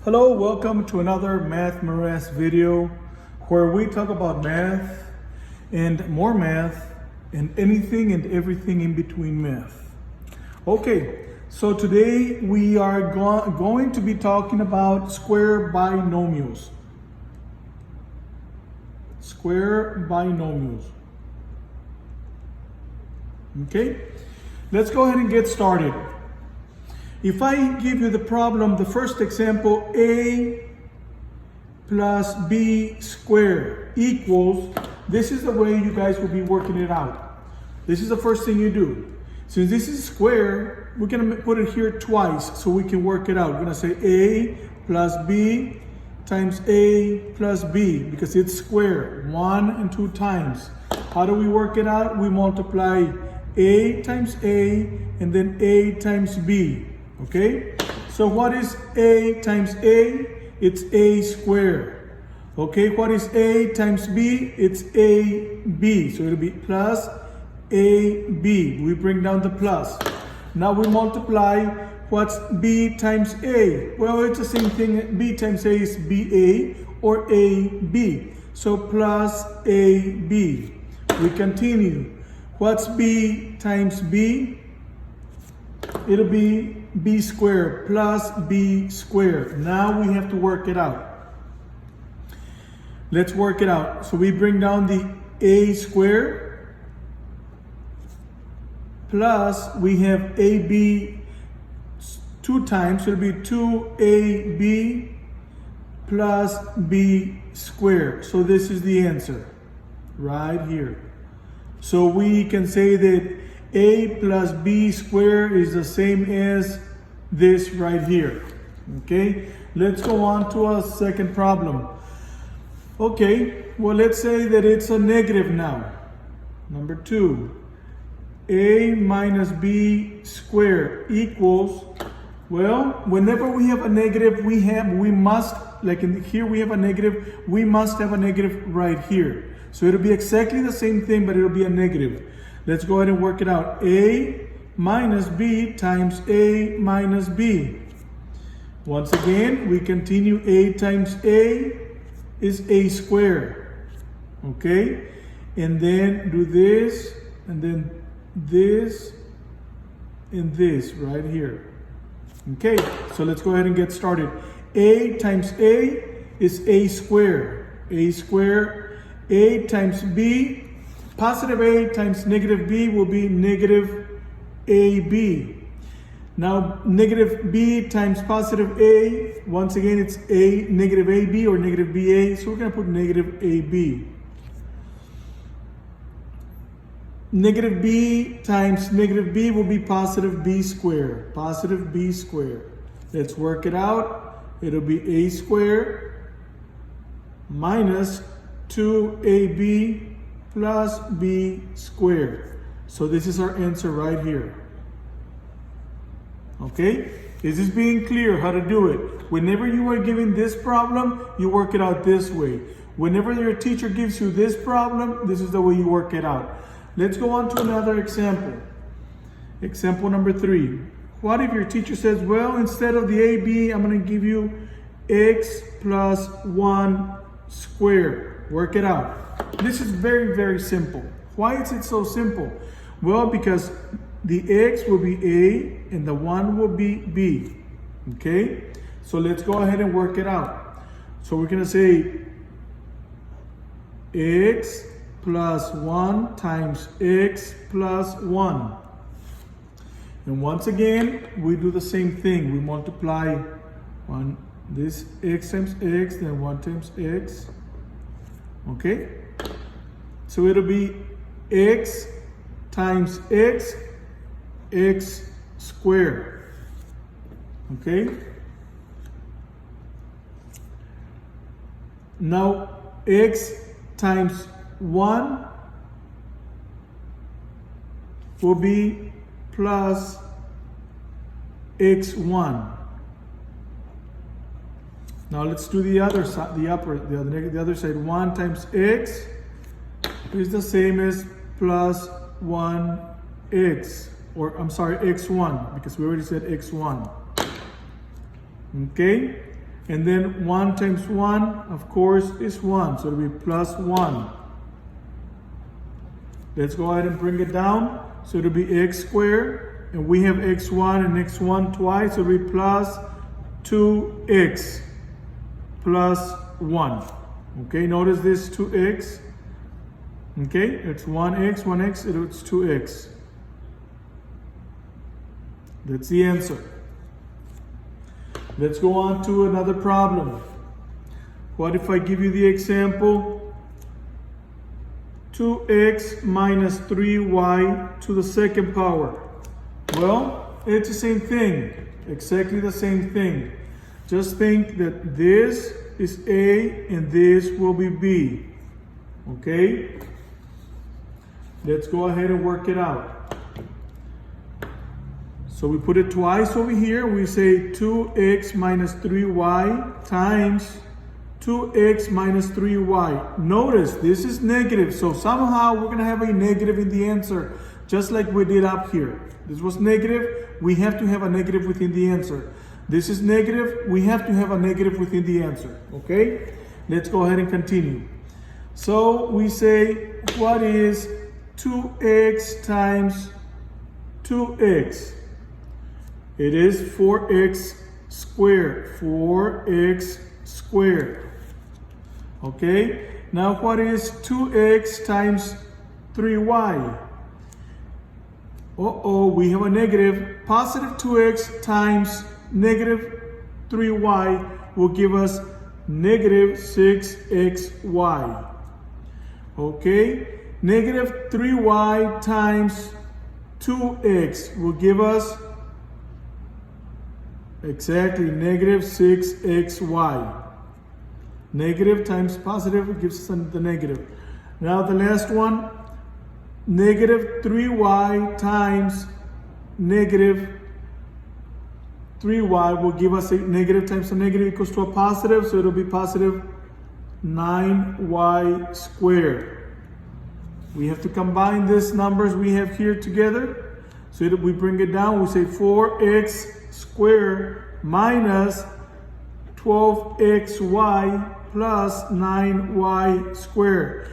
Hello, welcome to another Math Morass video where we talk about math and more math and anything and everything in between math. Okay, so today we are going to be talking about square binomials. Square binomials. Okay, let's go ahead and get started. If I give you the problem, the first example, a plus b squared equals, this is the way you guys will be working it out. This is the first thing you do. Since this is square, we're gonna put it here twice so we can work it out. We're gonna say a plus b times a plus b because it's square, 1 and 2 times. How do we work it out? We multiply a times a and then a times b. Okay, so what is a times a? It's a squared. Okay, what is a times b? It's ab. So it'll be plus ab. We bring down the plus. Now we multiply. What's b times a? Well, it's the same thing. B times a is ba or ab. So plus ab. We continue. What's b times b? It'll be b squared plus b squared. Now we have to work it out. Let's work it out. So we bring down the a squared plus we have ab 2 times. So it'll be 2ab plus b squared. So this is the answer right here. So we can say that a plus b squared is the same as this right here. Okay, let's go on to a second problem. Okay, well, let's say that it's a negative now. Number 2, a minus b squared equals, well, whenever we have a negative, we must, like in here we have a negative, we must have a negative right here. So it'll be exactly the same thing, but it'll be a negative. Let's go ahead and work it out. A minus b times a minus b. Once again, we continue. A times a is a squared. Okay? And then do this, and then this, and this right here. Okay, so let's go ahead and get started. A times a is a squared. A squared. A times b. Positive a times negative b will be negative ab. Now negative b times positive a, once again it's a negative ab or negative ba, so we're going to put negative ab. Negative b times negative b will be positive b squared. Positive b squared. Let's work it out. It'll be a squared minus 2ab plus b squared. So this is our answer right here. Okay, is this being clear how to do it? Whenever you are given this problem, you work it out this way. Whenever your teacher gives you this problem, this is the way you work it out. Let's go on to another example. Example number 3. What if your teacher says, well, instead of the ab, I'm going to give you x plus 1 squared. Work it out. This is very, very simple. Why is it so simple? Well, because the x will be a and the 1 will be b. Okay? So let's go ahead and work it out. So we're going to say x plus 1 times x plus 1. And once again, we do the same thing. We multiply this x times x, then 1 times x. Okay, so it'll be x times x, x squared. Okay, now x times 1 will be plus x1. Now let's do the other side, the other side. 1 times x is the same as plus 1x, or I'm sorry, x1, because we already said x1. Okay, And then 1 times 1, of course, is 1. So it'll be plus 1. Let's go ahead and bring it down. So it'll be x squared. And we have x1 and x1 twice. So it'll be plus 2x plus 1. Okay, notice this 2x. Okay, it's 1x, 1x, it's 2x. That's the answer. Let's go on to another problem. What if I give you the example? 2x minus 3y to the second power. Well, it's the same thing. Exactly the same thing. Just think that this is A and this will be B. Okay? Let's go ahead and work it out. So we put it twice over here. We say 2x minus 3y times 2x minus 3y. Notice this is negative. So somehow we're going to have a negative in the answer, just like we did up here. This was negative. We have to have a negative within the answer. This is negative. We have to have a negative within the answer. Okay? Let's go ahead and continue. So we say, what is 2x times 2x? It is 4x squared. 4x squared. Okay? Now what is 2x times 3y? We have a negative. Positive 2x times negative 3y will give us negative 6xy. Okay? Negative 3y times 2x will give us exactly negative 6xy. Negative times positive gives us the negative. Now the last one, negative 3y times negative 3y will give us a negative times a negative equals to a positive, so it'll be positive 9y squared. We have to combine these numbers we have here together. So we bring it down, we say 4x squared minus 12xy plus 9y squared.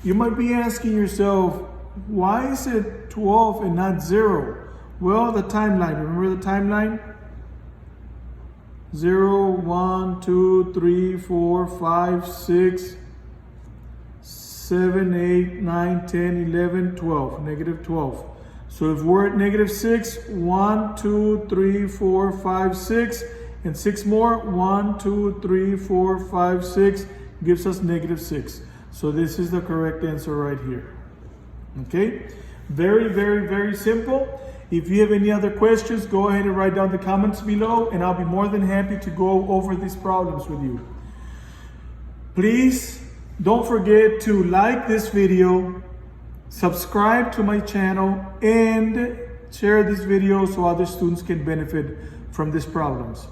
You might be asking yourself, why is it 12 and not 0? Well, the timeline. Remember the timeline? 0, 1, 2, 3, 4, 5, 6, 7, 8, 9, 10, 11, 12. Negative 12. So if we're at negative 6, 1, 2, 3, 4, 5, 6, and 6 more, 1, 2, 3, 4, 5, 6, gives us negative 6. So this is the correct answer right here. Okay? Very, very, very simple. If you have any other questions, go ahead and write down the comments below, and I'll be more than happy to go over these problems with you. Please don't forget to like this video, subscribe to my channel, and share this video so other students can benefit from these problems.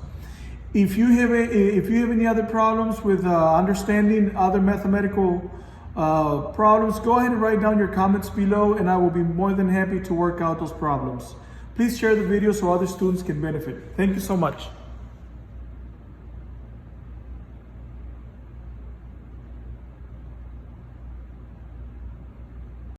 If you have any other problems with understanding other mathematical problems, go ahead and write down your comments below, and I will be more than happy to work out those problems. Please share the video so other students can benefit. Thank you so much.